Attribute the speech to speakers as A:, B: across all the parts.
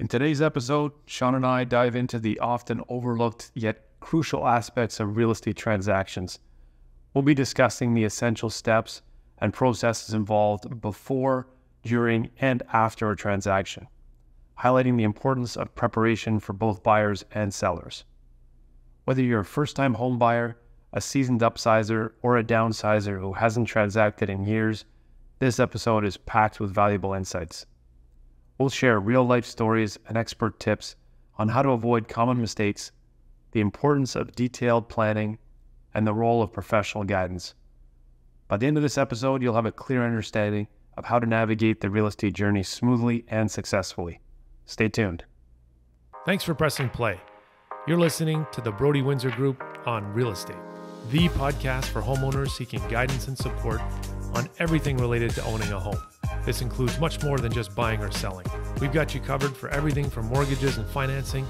A: In today's episode, Sean and I dive into the often overlooked yet crucial aspects of real estate transactions. We'll be discussing the essential steps and processes involved before, during, and after a transaction, highlighting the importance of preparation for both buyers and sellers. Whether you're a first-time home buyer, a seasoned upsizer, or a downsizer who hasn't transacted in years, this episode is packed with valuable insights. We'll share real-life stories and expert tips on how to avoid common mistakes, the importance of detailed planning, and the role of professional guidance. By the end of this episode, you'll have a clear understanding of how to navigate the real estate journey smoothly and successfully. Stay tuned.
B: Thanks for pressing play. You're listening to the Broady Windsor Group on Real Estate, the podcast for homeowners seeking guidance and support on everything related to owning a home. This includes much more than just buying or selling. We've got you covered for everything from mortgages and financing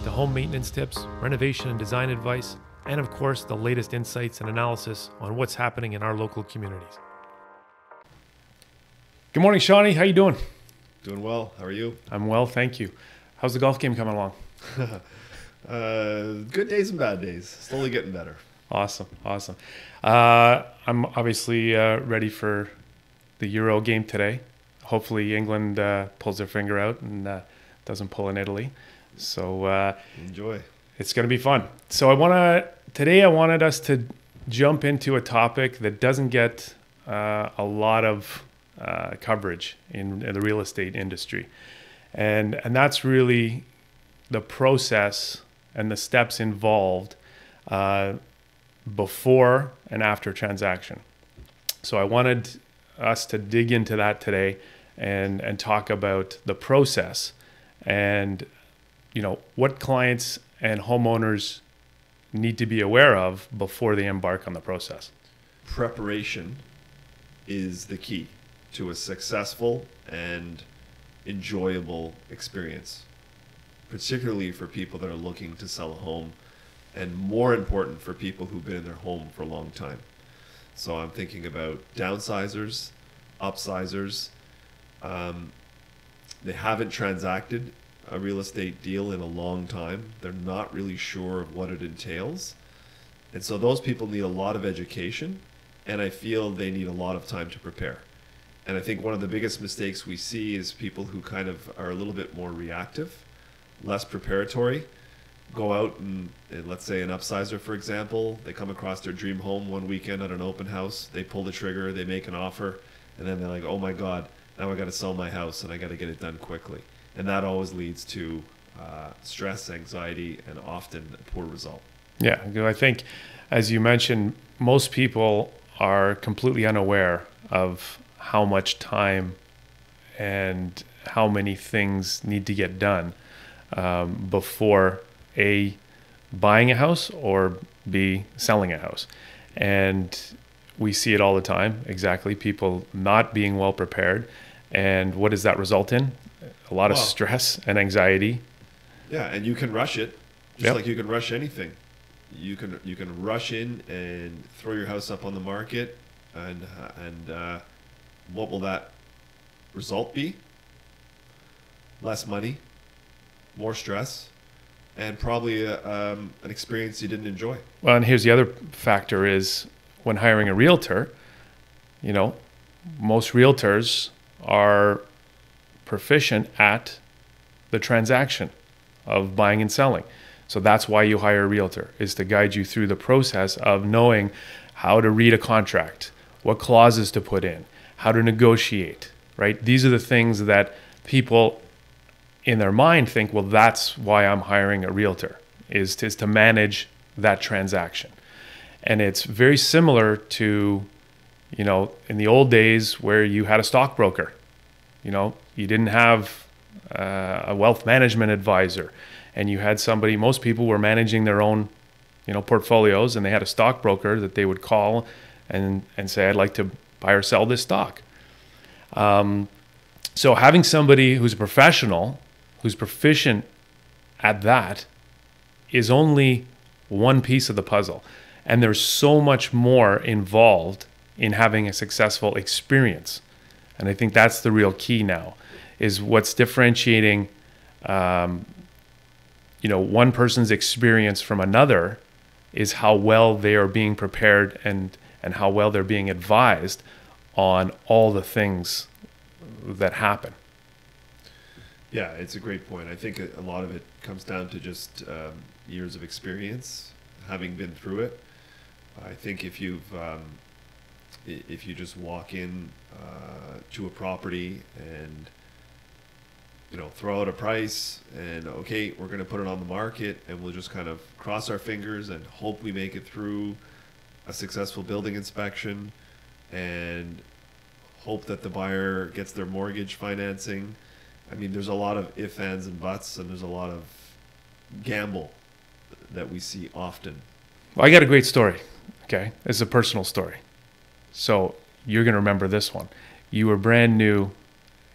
B: to home maintenance tips, renovation and design advice, and of course, the latest insights and analysis on what's happening in our local communities. Good morning, Shawnee. How you doing?
C: Doing well. How are you?
B: I'm well, thank you. How's the golf game coming along?
C: Good days and bad days. Slowly getting better.
B: Awesome. I'm obviously ready for the Euro game today. Hopefully England pulls their finger out and doesn't pull in Italy. So
C: enjoy.
B: It's going to be fun. So today I wanted us to jump into a topic that doesn't get a lot of coverage in the real estate industry. And that's really the process and the steps involved before and after transaction. So I wanted us to dig into that today and talk about the process and what clients and homeowners need to be aware of before they embark on the process.
C: Preparation is the key to a successful and enjoyable experience, particularly for people that are looking to sell a home, and more important for people who've been in their home for a long time. So I'm thinking about downsizers, upsizers. They haven't transacted a real estate deal in a long time. They're not really sure of what it entails. And so those people need a lot of education, and I feel they need a lot of time to prepare. And I think one of the biggest mistakes we see is people who kind of are a little bit more reactive, less preparatory, go out and let's say an upsizer, for example, they come across their dream home one weekend at an open house, they pull the trigger, they make an offer, and then they're like, oh my God, now I got to sell my house and I got to get it done quickly. And that always leads to stress, anxiety, and often a poor result.
B: Yeah, I think, as you mentioned, most people are completely unaware of how much time and how many things need to get done before A, buying a house, or B, selling a house. And we see it all the time, exactly, people not being well prepared. And what does that result in? A lot of stress and anxiety.
C: Yeah, and you can rush it, just like you can rush anything. You can rush in and throw your house up on the market, and what will that result be? Less money, more stress, and probably an experience you didn't enjoy.
B: Well, and here's the other factor is when hiring a realtor, most realtors are proficient at the transaction of buying and selling. So that's why you hire a realtor, is to guide you through the process of knowing how to read a contract, what clauses to put in, how to negotiate, right? These are the things that people in their mind think, well, that's why I'm hiring a realtor, is to manage that transaction. And it's very similar to, in the old days where you had a stockbroker. You didn't have a wealth management advisor, and you had somebody, most people were managing their own, portfolios, and they had a stockbroker that they would call and say, I'd like to buy or sell this stock. So having somebody who's a professional, who's proficient at that, is only one piece of the puzzle. And there's so much more involved in having a successful experience. And I think that's the real key now, is what's differentiating one person's experience from another is how well they are being prepared and how well they're being advised on all the things that happen.
C: Yeah, it's a great point. I think a lot of it comes down to just years of experience, having been through it. I think if you just walk in to a property and throw out a price and okay, we're going to put it on the market and we'll just kind of cross our fingers and hope we make it through a successful building inspection and hope that the buyer gets their mortgage financing. I mean, there's a lot of ifs, ands, and buts, and there's a lot of gamble that we see often.
B: Well, I got a great story. Okay, it's a personal story. So you're going to remember this one. You were brand new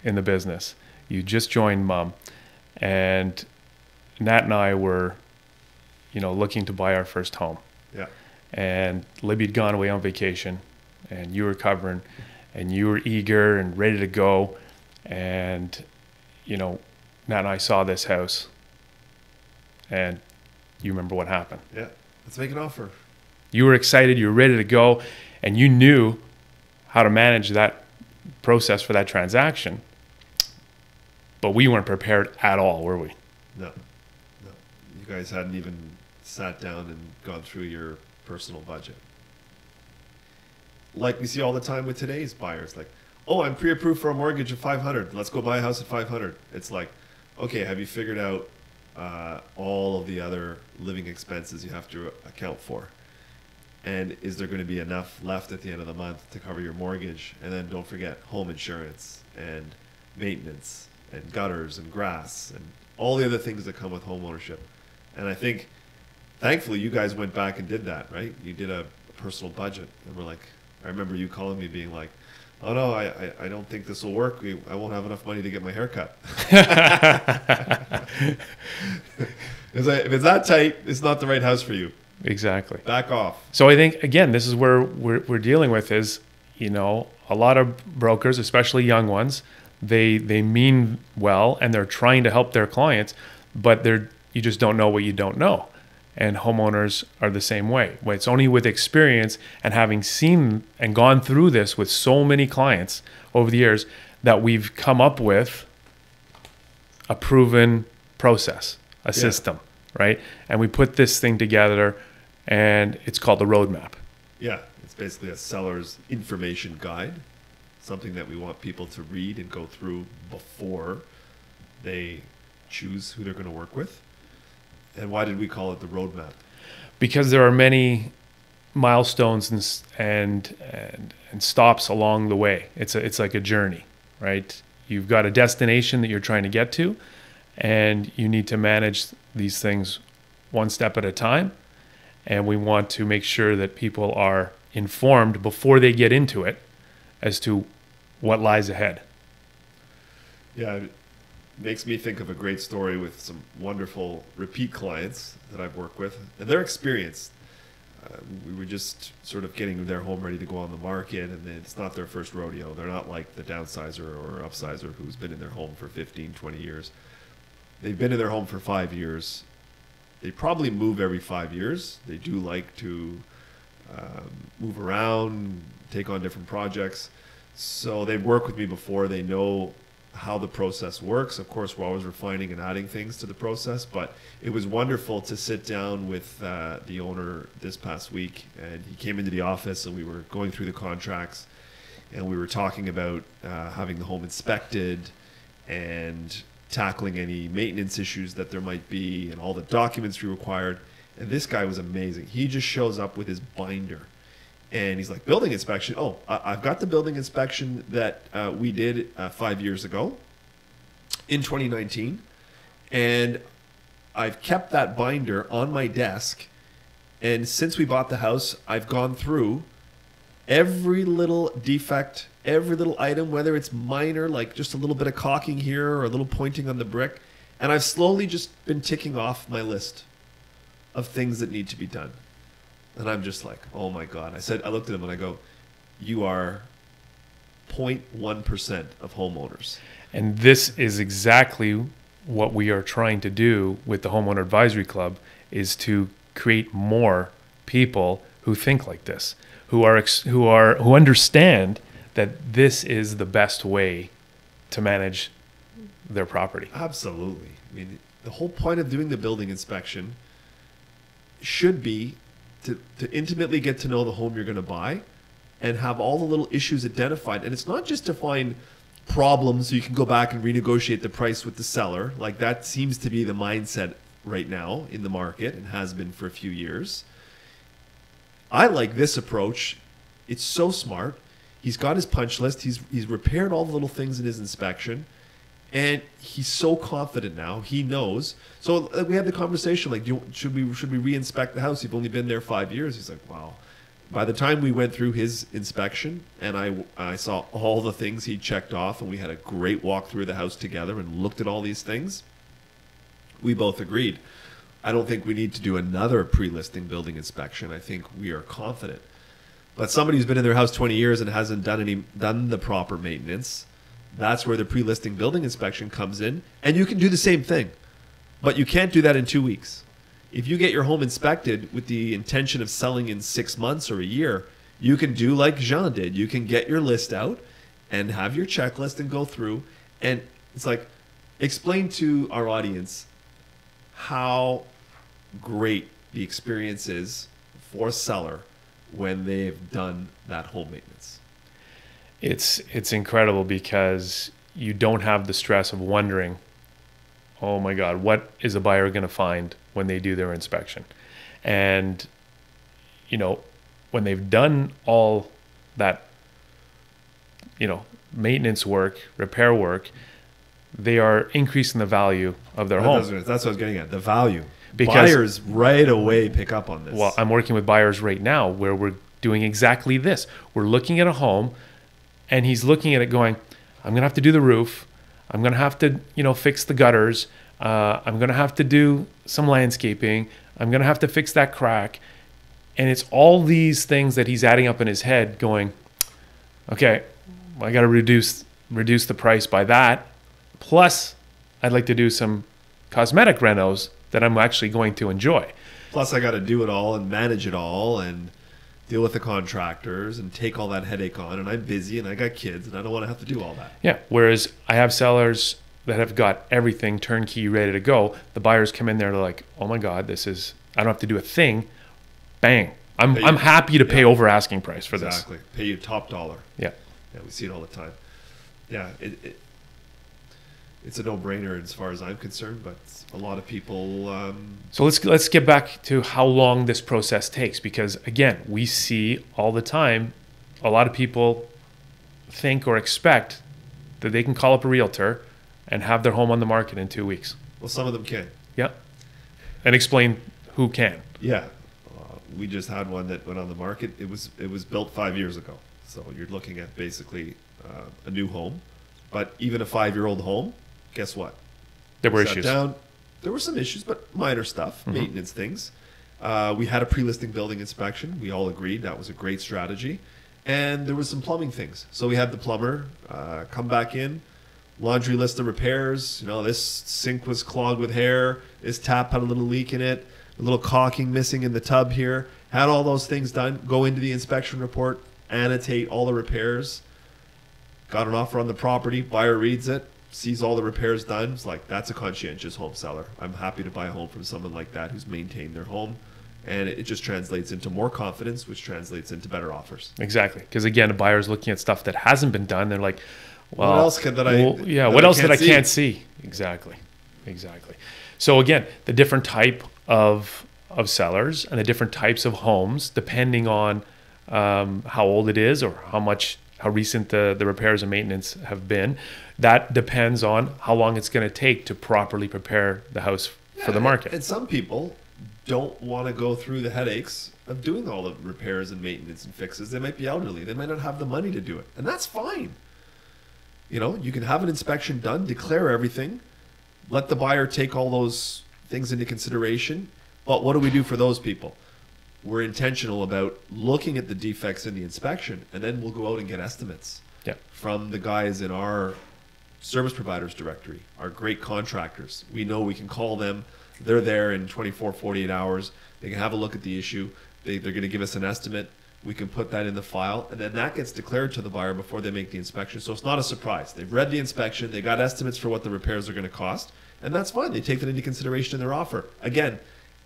B: in the business. You just joined Mom, and Nat and I were, looking to buy our first home.
C: Yeah.
B: And Libby'd gone away on vacation, and you were covering, and you were eager and ready to go, and Nat and I saw this house, and you remember what happened.
C: Yeah, let's make an offer.
B: You were excited, you were ready to go, and you knew how to manage that process for that transaction. But we weren't prepared at all, were we?
C: No. You guys hadn't even sat down and gone through your personal budget. Like we see all the time with today's buyers, like, oh, I'm pre-approved for a mortgage of $500. Let's go buy a house at $500. It's like, okay, have you figured out all of the other living expenses you have to account for? And is there going to be enough left at the end of the month to cover your mortgage? And then don't forget home insurance and maintenance and gutters and grass and all the other things that come with home ownership. And I think, thankfully, you guys went back and did that, right? You did a personal budget. And we're like, I remember you calling me being like, oh no, I don't think this will work. I won't have enough money to get my hair cut. If it's that tight, it's not the right house for you.
B: Exactly.
C: Back off.
B: So I think, again, this is where we're dealing with is, a lot of brokers, especially young ones, they mean well and they're trying to help their clients, but you just don't know what you don't know. And homeowners are the same way. It's only with experience and having seen and gone through this with so many clients over the years that we've come up with a proven process, a system, right? And we put this thing together and it's called the roadmap.
C: Yeah, it's basically a seller's information guide, something that we want people to read and go through before they choose who they're going to work with. And why did we call it the roadmap?
B: Because there are many milestones and stops along the way. It's like a journey, right? You've got a destination that you're trying to get to, and you need to manage these things one step at a time. And we want to make sure that people are informed before they get into it as to what lies ahead.
C: Yeah, it makes me think of a great story with some wonderful repeat clients that I've worked with, and their experience. We were just sort of getting their home ready to go on the market, and it's not their first rodeo. They're not like the downsizer or upsizer who's been in their home for 15, 20 years. They've been in their home for 5 years. They probably move every 5 years. They do like to move around, take on different projects. So they've worked with me before. They know how the process works. Of course, we're always refining and adding things to the process, but it was wonderful to sit down with the owner this past week, and he came into the office and we were going through the contracts, and we were talking about having the home inspected and tackling any maintenance issues that there might be and all the documents we required. And this guy was amazing. He just shows up with his binder and he's like, building inspection. Oh, I've got the building inspection that we did 5 years ago in 2019. And I've kept that binder on my desk. And since we bought the house, I've gone through every little defect, every little item, whether it's minor, like just a little bit of caulking here or a little pointing on the brick. And I've slowly just been ticking off my list of things that need to be done. And I'm just like, oh my God. I looked at him and I go, you are 0.1% of homeowners.
B: And this is exactly what we are trying to do with the Homeowner Advisory Club is to create more people who think like this, who understand that this is the best way to manage their property.
C: Absolutely. I mean, the whole point of doing the building inspection should be to intimately get to know the home you're going to buy and have all the little issues identified. And it's not just to find problems so you can go back and renegotiate the price with the seller. Like, that seems to be the mindset right now in the market and has been for a few years. I like this approach. It's so smart. He's got his punch list. He's repaired all the little things in his inspection. And he's so confident now. He knows. So we had the conversation, like, should we re-inspect the house? You've only been there 5 years. He's like, wow. By the time we went through his inspection and I saw all the things he checked off, and we had a great walk through the house together and looked at all these things, we both agreed. I don't think we need to do another pre-listing building inspection. I think we are confident. But somebody who's been in their house 20 years and hasn't done the proper maintenance, that's where the pre-listing building inspection comes in. And you can do the same thing, but you can't do that in 2 weeks. If you get your home inspected with the intention of selling in 6 months or a year, you can do like Jean did. You can get your list out and have your checklist and go through. And it's like, explain to our audience how great the experience is for a seller when they've done that home maintenance.
B: It's incredible because you don't have the stress of wondering, oh my God, what is a buyer going to find when they do their inspection? And, you know, when they've done all that, you know, maintenance work, repair work, they are increasing the value of their home.
C: That's what I was getting at, the value.
B: Because
C: buyers right away pick up on this.
B: Well, I'm working with buyers right now where we're doing exactly this. We're looking at a home and he's looking at it going, I'm going to have to do the roof. I'm going to have to, you know, fix the gutters. I'm going to have to do some landscaping. I'm going to have to fix that crack. And it's all these things that he's adding up in his head going, okay, I got to reduce the price by that. Plus, I'd like to do some cosmetic renos that I'm actually going to enjoy.
C: Plus, I got to do it all and manage it all and deal with the contractors and take all that headache on. And I'm busy and I got kids and I don't want to have to do all that.
B: Yeah. Whereas I have sellers that have got everything turnkey ready to go. The buyers come in there, they're like, oh my God, I don't have to do a thing. Bang. I'm happy to pay over asking price for this.
C: Exactly. Pay you top dollar.
B: Yeah.
C: Yeah, we see it all the time. Yeah, it's a no-brainer as far as I'm concerned, but a lot of people...
B: So let's get back to how long this process takes, because again, we see all the time, a lot of people think or expect that they can call up a realtor and have their home on the market in 2 weeks.
C: Well, some of them can.
B: Yeah. And explain who can.
C: Yeah. We just had one that went on the market. It was built 5 years ago. So you're looking at basically a new home. But even a 5-year-old home, guess what?
B: There were
C: Sat
B: issues.
C: Down. There were some issues, but minor stuff, maintenance things. We had a pre-listing building inspection. We all agreed that was a great strategy. And there was some plumbing things. So we had the plumber come back in, laundry list of repairs. You know, this sink was clogged with hair. This tap had a little leak in it. A little caulking missing in the tub here. Had all those things done. Go into the inspection report, annotate all the repairs. Got an offer on the property. Buyer reads it, sees all the repairs done. It's like, that's a conscientious home seller. I'm happy to buy a home from someone like that who's maintained their home. And it just translates into more confidence, which translates into better offers.
B: Exactly. Because again, a buyer's looking at stuff that hasn't been done. They're like, well,
C: what else can
B: I can't see? Exactly. So again, the different type of sellers and the different types of homes, depending on how old it is or how recent the repairs and maintenance have been, that depends on how long it's going to take to properly prepare the house for the market.
C: And some people don't want to go through the headaches of doing all the repairs and maintenance and fixes. They might be elderly. They might not have the money to do it. And that's fine. You know, you can have an inspection done, declare everything, let the buyer take all those things into consideration. But what do we do for those people? We're intentional about looking at the defects in the inspection, and then we'll go out and get estimates from the guys in our service providers directory, our great contractors. We know we can call them. They're there in 24, 48 hours. They can have a look at the issue. They're going to give us an estimate. We can put that in the file, and then that gets declared to the buyer before they make the inspection. So it's not a surprise. They've read the inspection. They got estimates for what the repairs are going to cost, and that's fine. They take that into consideration in their offer. Again,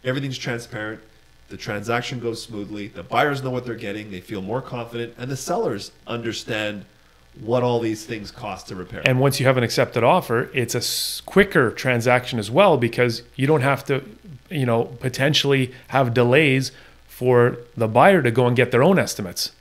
C: everything's transparent. The transaction goes smoothly. The buyers know what they're getting. They feel more confident, and the sellers understand what all these things cost to repair.
B: And once you have an accepted offer, it's a quicker transaction as well, because you don't have to, potentially have delays for the buyer to go and get their own estimates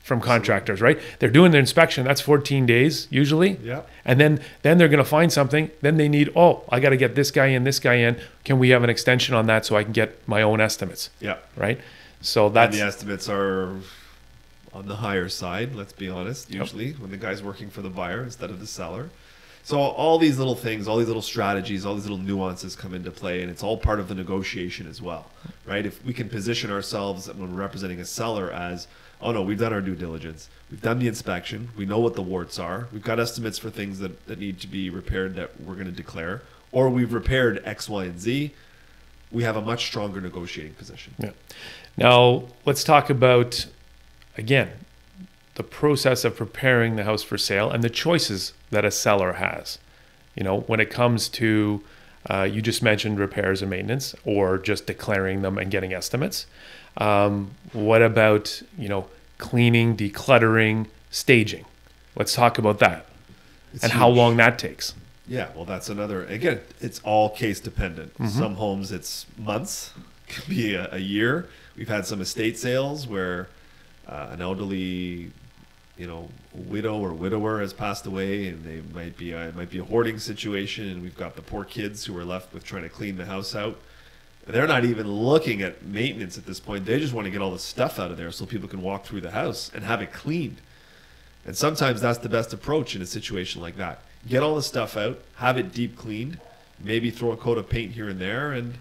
B: from contractors, right? They're doing their inspection. That's 14 days usually.
C: Yeah.
B: And then they're going to find something. Then they need, I got to get this guy in, this guy in. Can we have an extension on that so I can get my own estimates?
C: Yeah.
B: Right. So that's,
C: and the estimates are on the higher side, let's be honest, usually when the guy's working for the buyer instead of the seller. So all these little things, all these little strategies, all these little nuances come into play, and it's all part of the negotiation as well, right? If we can position ourselves when we're representing a seller as, oh no, we've done our due diligence, we've done the inspection, we know what the warts are, we've got estimates for things that need to be repaired that we're going to declare, or we've repaired X, Y, and Z, we have a much stronger negotiating position.
B: Yeah. Now let's talk about, again, the process of preparing the house for sale and the choices that a seller has. When it comes to, you just mentioned repairs and maintenance, or just declaring them and getting estimates. What about, cleaning, decluttering, staging? Let's talk about that and how long that takes.
C: Yeah, well, that's another, again, it's all case dependent. Mm-hmm. Some homes it's months, could be a year. We've had some estate sales where an elderly, widow or widower has passed away, and it might be a hoarding situation, and we've got the poor kids who are left with trying to clean the house out. They're not even looking at maintenance at this point. They just want to get all the stuff out of there so people can walk through the house and have it cleaned. And sometimes that's the best approach in a situation like that. Get all the stuff out, have it deep cleaned, maybe throw a coat of paint here and there, and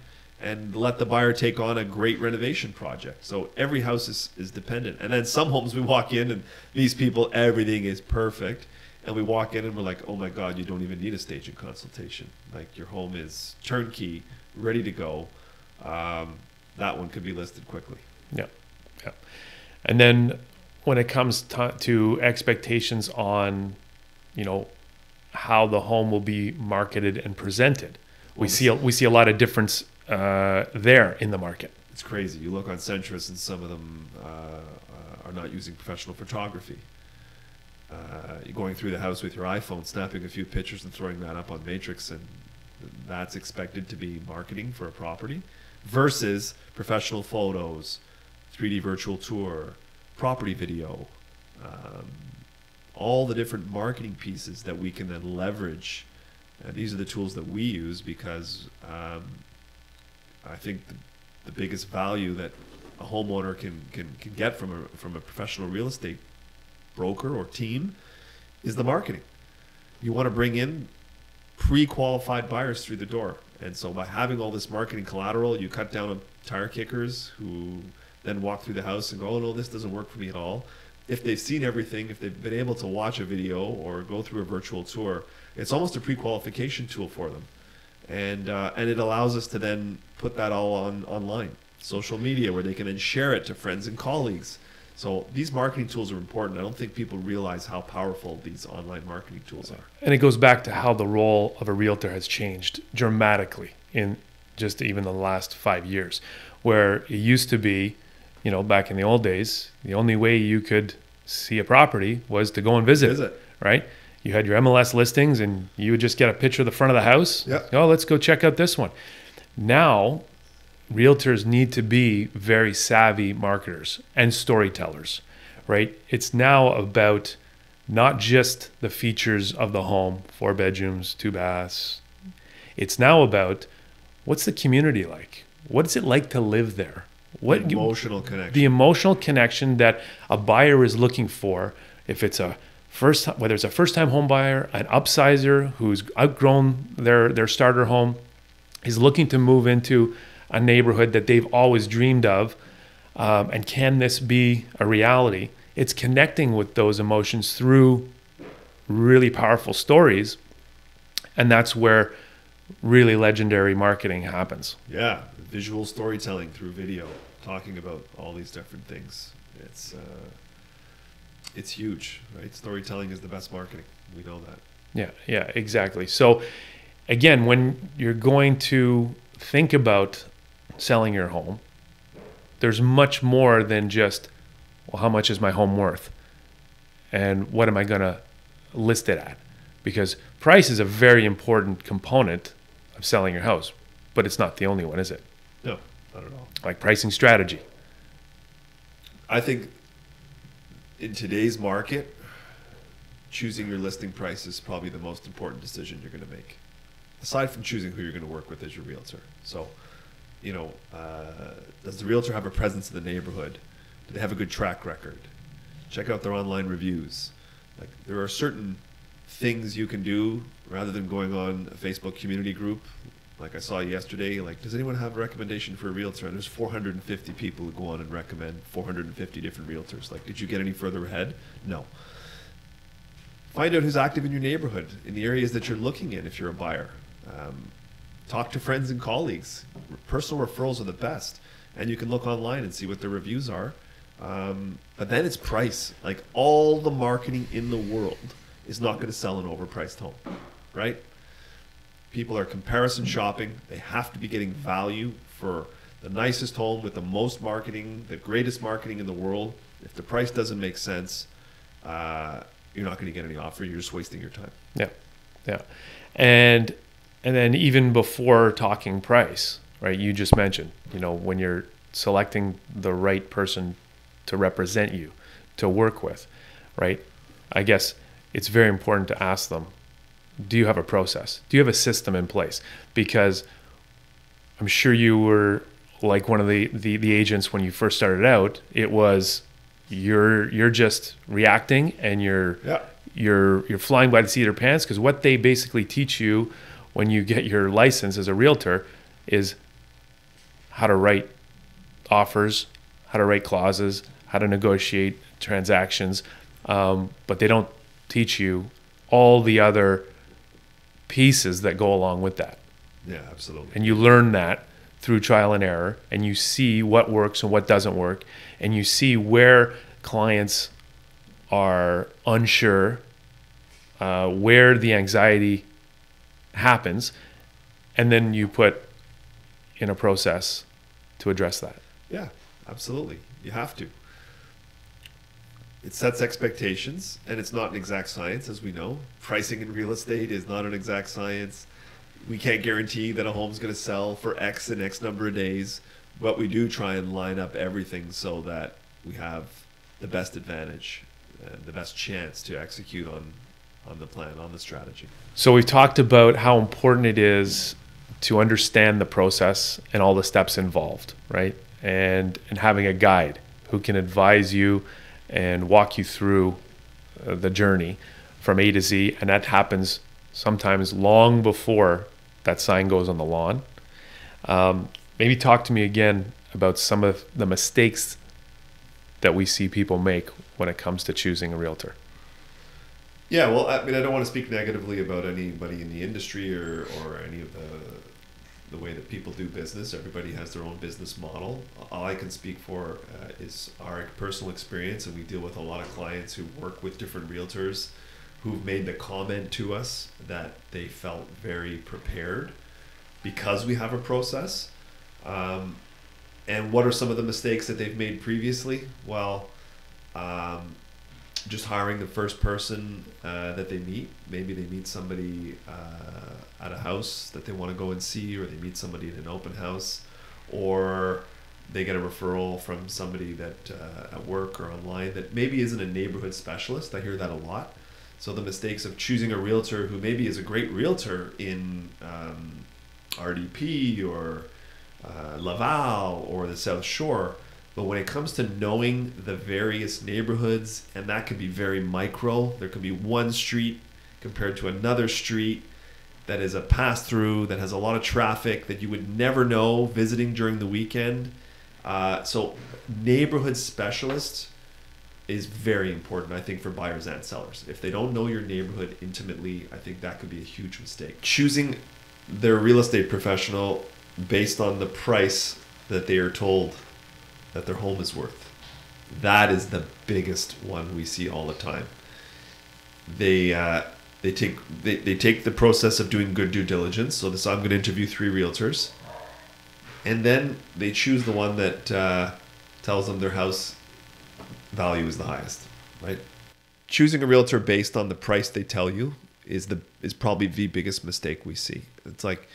C: let the buyer take on a great renovation project. So every house is dependent. And then some homes we walk in and these people, everything is perfect. And we walk in and we're like, oh my God, you don't even need a staging consultation. Like, your home is turnkey, ready to go. That one could be listed quickly.
B: Yeah. Yeah. And then when it comes to expectations on, how the home will be marketed and presented, we see a lot of difference there in the market.
C: It's crazy. You look on Centris and some of them are not using professional photography. You're going through the house with your iPhone, snapping a few pictures and throwing that up on Matrix, and that's expected to be marketing for a property, versus professional photos, 3D virtual tour, property video, all the different marketing pieces that we can then leverage. These are the tools that we use because I think the biggest value that a homeowner can get from a professional real estate broker or team is the marketing. You want to bring in pre-qualified buyers through the door. And so by having all this marketing collateral, you cut down on tire kickers who then walk through the house and go, oh no, this doesn't work for me at all. If they've seen everything, if they've been able to watch a video or go through a virtual tour, it's almost a pre-qualification tool for them. And it allows us to then put that all online, social media, where they can then share it to friends and colleagues. So these marketing tools are important. I don't think people realize how powerful these online marketing tools are.
B: And it goes back to how the role of a realtor has changed dramatically in just even the last 5 years, where it used to be, back in the old days, the only way you could see a property was to go and visit. Right? You had your MLS listings and you would just get a picture of the front of the house.
C: Yep.
B: Oh, let's go check out this one. Now, realtors need to be very savvy marketers and storytellers, right? It's now about not just the features of the home, 4 bedrooms, 2 baths. It's now about, what's the community like? What's it like to live there?
C: What emotional connection?
B: The emotional connection that a buyer is looking for, if it's whether it's a first-time home buyer, an upsizer who's outgrown their starter home, is looking to move into a neighborhood that they've always dreamed of, and can this be a reality? It's connecting with those emotions through really powerful stories And that's where really legendary marketing happens.
C: Yeah, visual storytelling through video, talking about all these different things. It's huge, right? Storytelling is the best marketing. We know that.
B: Yeah, exactly. So again, when you're going to think about selling your home, there's much more than just, well, how much is my home worth? And what am I going to list it at? Because price is a very important component of selling your house, but it's not the only one, is it?
C: No, not at all.
B: Like pricing strategy.
C: I think in today's market, choosing your listing price is probably the most important decision you're going to make, aside from choosing who you're going to work with as your realtor. So, does the realtor have a presence in the neighborhood? Do they have a good track record? Check out their online reviews. Like, there are certain things you can do rather than going on a Facebook community group. Like I saw yesterday, like, does anyone have a recommendation for a realtor? And there's 450 people who go on and recommend 450 different realtors. Like, did you get any further ahead? No. Find out who's active in your neighborhood, in the areas that you're looking in if you're a buyer. Talk to friends and colleagues. Personal referrals are the best. And you can look online and see what the reviews are. But then it's price. Like, all the marketing in the world is not going to sell an overpriced home, right? People are comparison shopping. They have to be getting value for the nicest home with the most marketing, the greatest marketing in the world. If the price doesn't make sense, you're not going to get any offer. You're just wasting your time.
B: Yeah. And then even before talking price, right? You just mentioned, when you're selecting the right person to represent you, to work with, right? I guess it's very important to ask them, do you have a process? Do you have a system in place? Because I'm sure you were like one of the agents when you first started out. It was you're just reacting and you're flying by the seat of your pants, because what they basically teach you when you get your license as a realtor is how to write offers, how to write clauses, how to negotiate transactions, but they don't teach you all the other pieces that go along with that.
C: Yeah, absolutely.
B: And you learn that through trial and error, and you see what works and what doesn't work, and you see where clients are unsure, where the anxiety happens, and then you put in a process to address that.
C: Yeah, absolutely. You have to. It sets expectations, and it's not an exact science, as we know. Pricing in real estate is not an exact science. We can't guarantee that a home's going to sell for X in X number of days, but we do try and line up everything so that we have the best advantage and the best chance to execute on the plan, on the strategy.
B: So we've talked about how important it is to understand the process and all the steps involved, right? And having a guide who can advise you and walk you through the journey from A to Z. And that happens sometimes long before that sign goes on the lawn. Maybe talk to me again about some of the mistakes that we see people make when it comes to choosing a realtor.
C: Yeah, well, I mean, I don't want to speak negatively about anybody in the industry or any of the way that people do business. Everybody has their own business model. All I can speak for is our personal experience, and we deal with a lot of clients who work with different realtors who've made the comment to us that they felt very prepared because we have a process. And what are some of the mistakes that they've made previously? Well, just hiring the first person that they meet. Maybe they meet somebody at a house that they want to go and see, or they meet somebody at an open house, or they get a referral from somebody that at work or online that maybe isn't a neighborhood specialist. I hear that a lot. So the mistakes of choosing a realtor who maybe is a great realtor in RDP or Laval or the South Shore, but when it comes to knowing the various neighborhoods, and that can be very micro, there could be one street compared to another street that is a pass-through, that has a lot of traffic that you would never know visiting during the weekend. So neighborhood specialists is very important, I think, for buyers and sellers. If they don't know your neighborhood intimately, I think that could be a huge mistake. Choosing their real estate professional based on the price that they are told that their home is worth. That is the biggest one we see all the time. They take the process of doing good due diligence. So I'm going to interview 3 realtors, and then they choose the one that tells them their house value is the highest, right? Choosing a realtor based on the price they tell you is probably the biggest mistake we see. It's like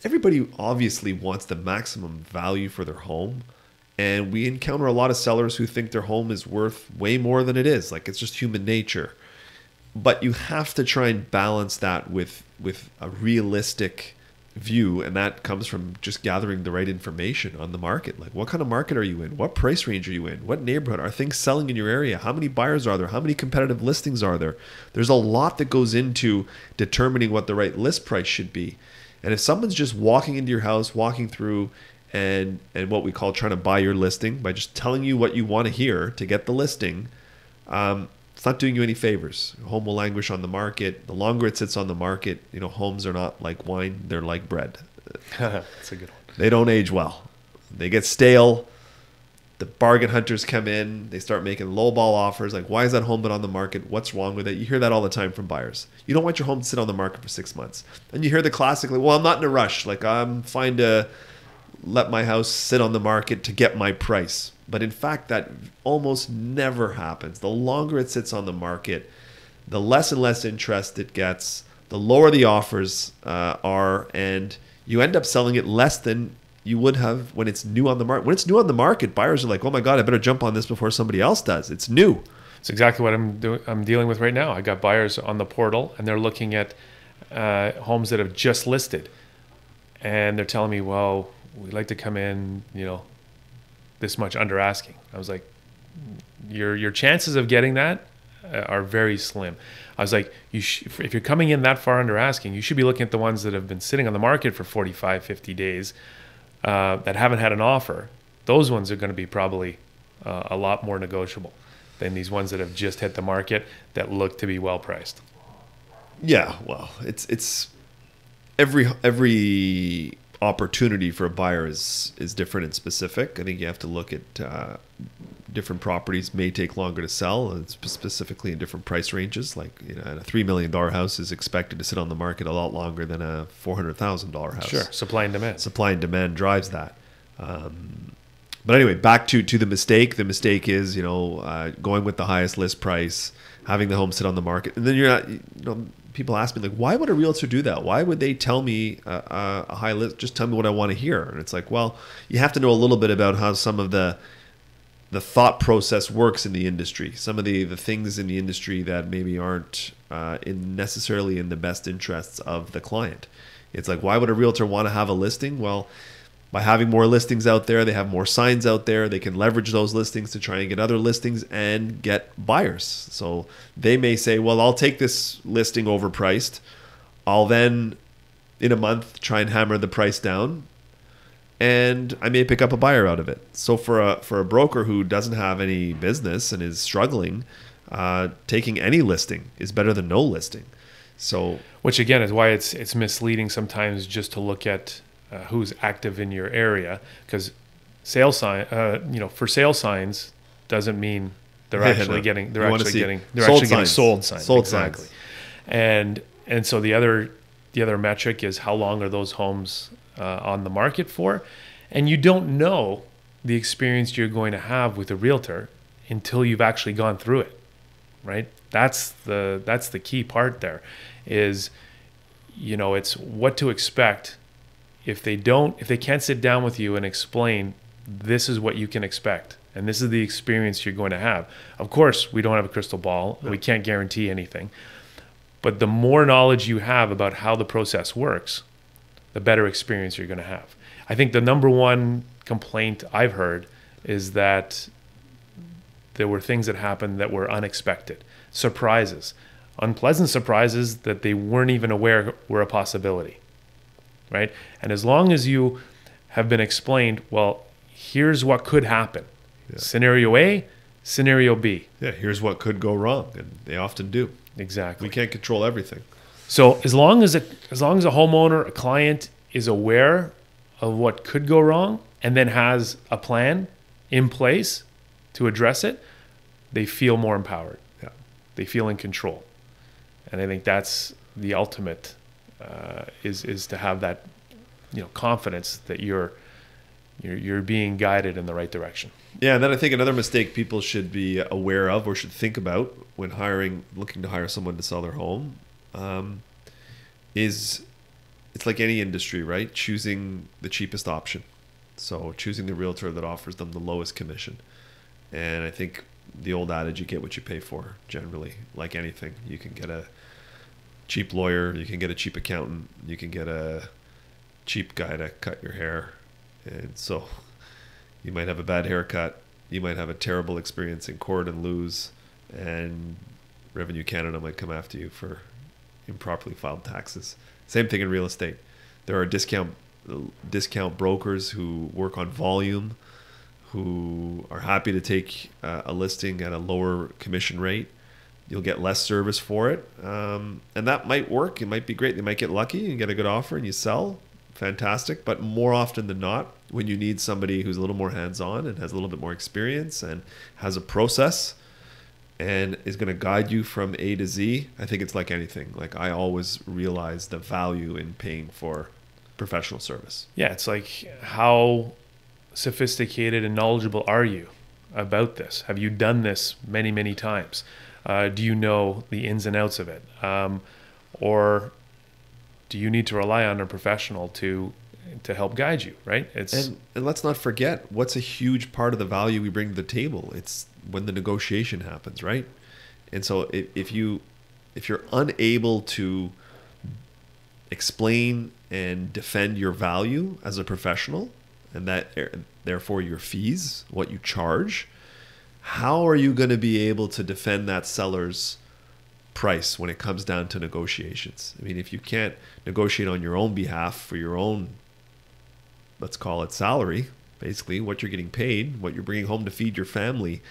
C: everybody obviously wants the maximum value for their home, and we encounter a lot of sellers who think their home is worth way more than it is. Like, it's just human nature. But you have to try and balance that with a realistic view, and that comes from just gathering the right information on the market. Like, what kind of market are you in? What price range are you in? What neighborhood? Are things selling in your area? How many buyers are there? How many competitive listings are there? There's a lot that goes into determining what the right list price should be. And if someone's just walking into your house, walking through, and what we call trying to buy your listing by just telling you what you want to hear to get the listing, it's not doing you any favors. Home will languish on the market. The longer it sits on the market, homes are not like wine, they're like bread.
B: That's a good one.
C: They don't age well. They get stale. The bargain hunters come in. They start making lowball offers. Like, why is that home been on the market? What's wrong with it? You hear that all the time from buyers. You don't want your home to sit on the market for 6 months. And you hear the classic, well, I'm not in a rush. Like, I'm fine to let my house sit on the market to get my price. But in fact, that almost never happens. The longer it sits on the market, the less and less interest it gets, the lower the offers are, and you end up selling it less than you would have when it's new on the market. When it's new on the market, buyers are like, oh my God, I better jump on this before somebody else does. It's new.
B: It's exactly what I'm dealing with right now. I got buyers on the portal, and they're looking at homes that have just listed. And they're telling me, well, we'd like to come in, this much under asking. I was like, your chances of getting that are very slim. I was like, if you're coming in that far under asking, you should be looking at the ones that have been sitting on the market for 45, 50 days that haven't had an offer. Those ones are going to be probably a lot more negotiable than these ones that have just hit the market that look to be well priced.
C: Yeah, well, it's every opportunity for a buyer is different and specific. I think you have to look at different properties may take longer to sell, and specifically in different price ranges. Like, a $3 million house is expected to sit on the market a lot longer than a $400,000 house.
B: Sure, supply and demand.
C: Supply and demand drives that. But anyway, back to the mistake. The mistake is, going with the highest list price, having the home sit on the market, and then you're not, people ask me, like, why would a realtor do that? Why would they tell me a high list? Just tell me what I want to hear. And it's like, well, you have to know a little bit about how some of the thought process works in the industry. Some of the things in the industry that maybe aren't necessarily in the best interests of the client. It's like, why would a realtor want to have a listing? Well, by having more listings out there, they have more signs out there. They can leverage those listings to try and get other listings and get buyers. So they may say, well, I'll take this listing overpriced. I'll then, in a month, try and hammer the price down, and I may pick up a buyer out of it. So for a broker who doesn't have any business and is struggling, taking any listing is better than no listing. So,
B: which again is why it's misleading sometimes just to look at who's active in your area, because sale sign, for sale signs doesn't mean they're actually getting sold signs.
C: Sold
B: exactly.
C: Signs.
B: And so the other metric is how long are those homes on the market for, and you don't know the experience you're going to have with a realtor until you've actually gone through it, right? That's the key part there, is it's what to expect. If they can't sit down with you and explain, this is what you can expect, and this is the experience you're going to have. Of course, we don't have a crystal ball. No. We can't guarantee anything. But the more knowledge you have about how the process works, the better experience you're going to have. I think the number one complaint I've heard is that there were things that happened that were unexpected. Surprises. Unpleasant surprises that they weren't even aware were a possibility. Right? And as long as you have been explained, well, here's what could happen. Yeah. Scenario A, scenario B.
C: Yeah, here's what could go wrong, and they often do.
B: Exactly.
C: We can't control everything.
B: So as long as a homeowner, a client is aware of what could go wrong and then has a plan in place to address it, they feel more empowered.
C: Yeah.
B: They feel in control. And I think that's the ultimate, is to have that, confidence that you're being guided in the right direction.
C: Yeah, and then I think another mistake people should be aware of or should think about when looking to hire someone to sell their home, is it's like any industry, right? Choosing the cheapest option. So choosing the realtor that offers them the lowest commission. And I think the old adage, you get what you pay for, generally, like anything. You can get a cheap lawyer, you can get a cheap accountant, you can get a cheap guy to cut your hair. And so you might have a bad haircut, you might have a terrible experience in court and lose, and Revenue Canada might come after you for improperly filed taxes. Same thing in real estate. There are discount brokers who work on volume, who are happy to take a listing at a lower commission rate. You'll get less service for it, and that might work. It might be great. They might get lucky and get a good offer and you sell. Fantastic. But more often than not, when you need somebody who's a little more hands-on and has a little bit more experience and has a process and is going to guide you from A to Z, I think it's like anything. Like, I always realize the value in paying for professional service.
B: Yeah, it's like, how sophisticated and knowledgeable are you about this? Have you done this many, many times? Do you know the ins and outs of it? Or do you need to rely on a professional to help guide you, right?
C: And let's not forget, what's a huge part of the value we bring to the table? It's when the negotiation happens, right? And so if you're unable to explain and defend your value as a professional, and that therefore your fees, what you charge, how are you going to be able to defend that seller's price when it comes down to negotiations? I mean, if you can't negotiate on your own behalf for your own, let's call it salary, basically what you're getting paid, what you're bringing home to feed your family,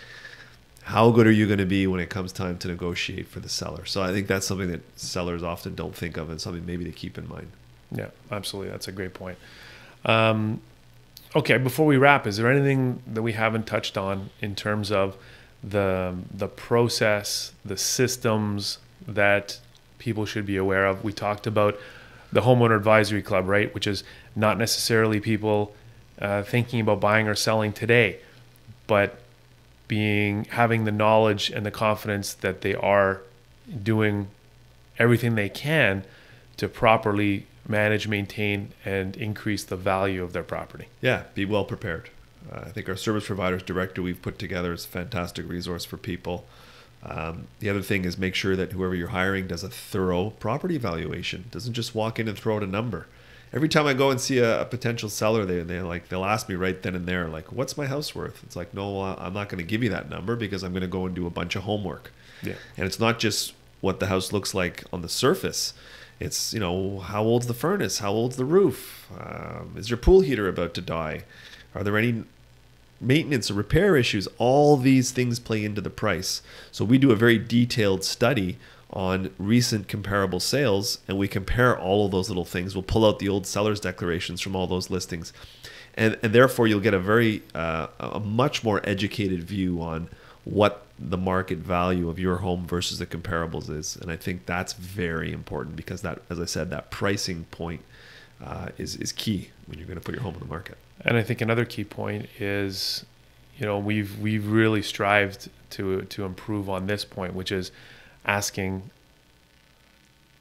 C: how good are you going to be when it comes time to negotiate for the seller? So I think that's something that sellers often don't think of, and something maybe to keep in mind.
B: Yeah, absolutely. That's a great point. Okay, before we wrap, is there anything that we haven't touched on in terms of the process, the systems that people should be aware of? We talked about the Homeowner Advisory Club, right? Which is not necessarily people thinking about buying or selling today, but having the knowledge and the confidence that they are doing everything they can to properly manage, maintain, and increase the value of their property.
C: Yeah, be well prepared. I think our service providers director we've put together is a fantastic resource for people. The other thing is, make sure that whoever you're hiring does a thorough property evaluation. Doesn't just walk in and throw out a number. Every time I go and see a potential seller, they'll ask me right then and there, like, what's my house worth? It's like, no, I'm not going to give you that number, because I'm going to go and do a bunch of homework.
B: Yeah.
C: And it's not just what the house looks like on the surface. It's, how old's the furnace? How old's the roof? Is your pool heater about to die? Are there any maintenance or repair issues? All these things play into the price. So we do a very detailed study on recent comparable sales, and we compare all of those little things. We'll pull out the old seller's declarations from all those listings. And therefore you'll get a much more educated view on what the market value of your home versus the comparables is. And I think that's very important, because that, as I said, that pricing point is key when you're going to put your home on the market.
B: And I think another key point is, we've really strived to improve on this point, which is asking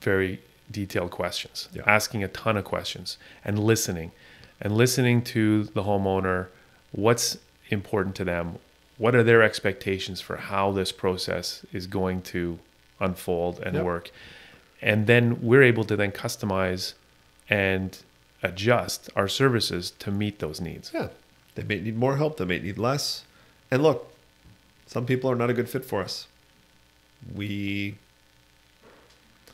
B: very detailed questions, asking a ton of questions, and listening to the homeowner. What's important to them? What are their expectations for how this process is going to unfold and work? And then we're able to then customize and adjust our services to meet those needs.
C: Yeah. They may need more help. They may need less. And look, some people are not a good fit for us. We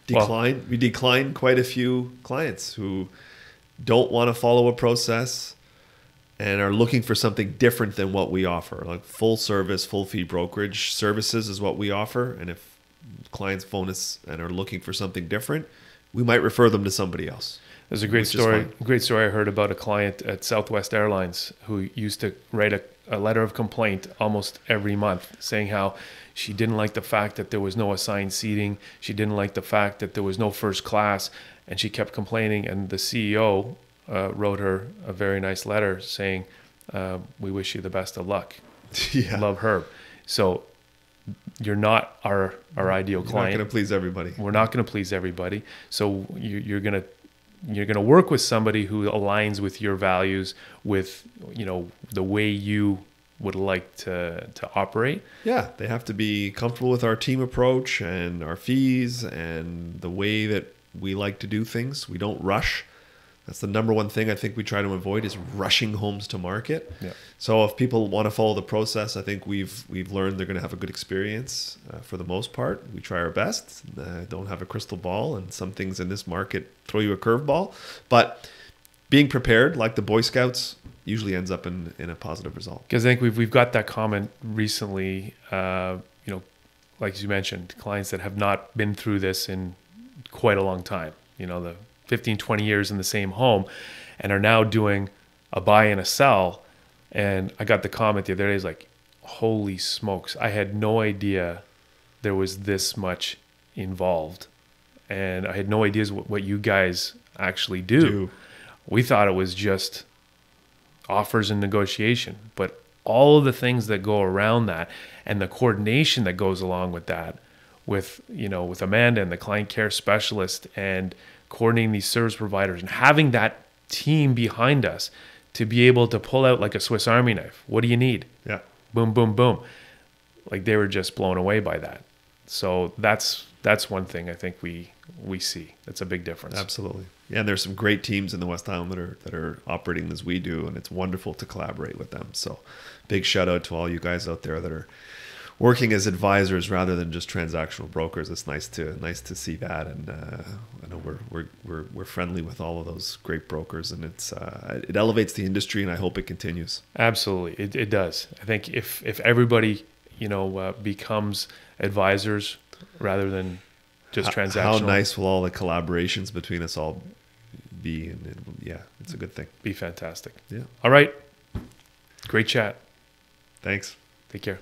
C: decline quite a few clients who don't want to follow a process and are looking for something different than what we offer. Like full service, full fee brokerage services is what we offer. And if clients phone us and are looking for something different, we might refer them to somebody else.
B: There's a great story I heard about a client at Southwest Airlines who used to write a letter of complaint almost every month saying how she didn't like the fact that there was no assigned seating. She didn't like the fact that there was no first class, and she kept complaining. And the CEO wrote her a very nice letter saying, we wish you the best of luck.
C: Yeah.
B: Love, Herb. So you're not our ideal client.
C: You're not going to please everybody.
B: We're not going to please everybody. So you're going to work with somebody who aligns with your values, with, you know, the way you would like to operate.
C: Yeah, they have to be comfortable with our team approach and our fees and the way that we like to do things. We don't rush. That's the number one thing I think we try to avoid, is rushing homes to market.
B: Yeah.
C: So if people want to follow the process, I think we've learned they're going to have a good experience for the most part. We try our best. Don't have a crystal ball, and some things in this market throw you a curveball. But being prepared, like the Boy Scouts, usually ends up in a positive result.
B: Because I think we've got that comment recently, like you mentioned, clients that have not been through this in quite a long time, the 15, 20 years in the same home, and are now doing a buy and a sell. And I got the comment the other day, is like, holy smokes, I had no idea there was this much involved. And I had no idea what you guys actually do. We thought it was just offers and negotiation, but all of the things that go around that and the coordination that goes along with that, with Amanda and the client care specialist, and coordinating these service providers and having that team behind us to be able to pull out like a Swiss Army knife. What do you need?
C: Yeah.
B: Boom, boom, boom. Like, they were just blown away by that. So that's one thing I think we see. That's a big difference.
C: Absolutely. Yeah, and there's some great teams in the West Island that are operating as we do, and it's wonderful to collaborate with them. So big shout out to all you guys out there that are working as advisors rather than just transactional brokers. It's nice to see that, and I know we're friendly with all of those great brokers, and it elevates the industry, and I hope it continues.
B: Absolutely, it does. I think if everybody becomes advisors rather than just transactional.
C: How nice will all the collaborations between us all be? And yeah, it's a good thing.
B: Be fantastic.
C: Yeah.
B: All right. Great chat.
C: Thanks.
B: Take care.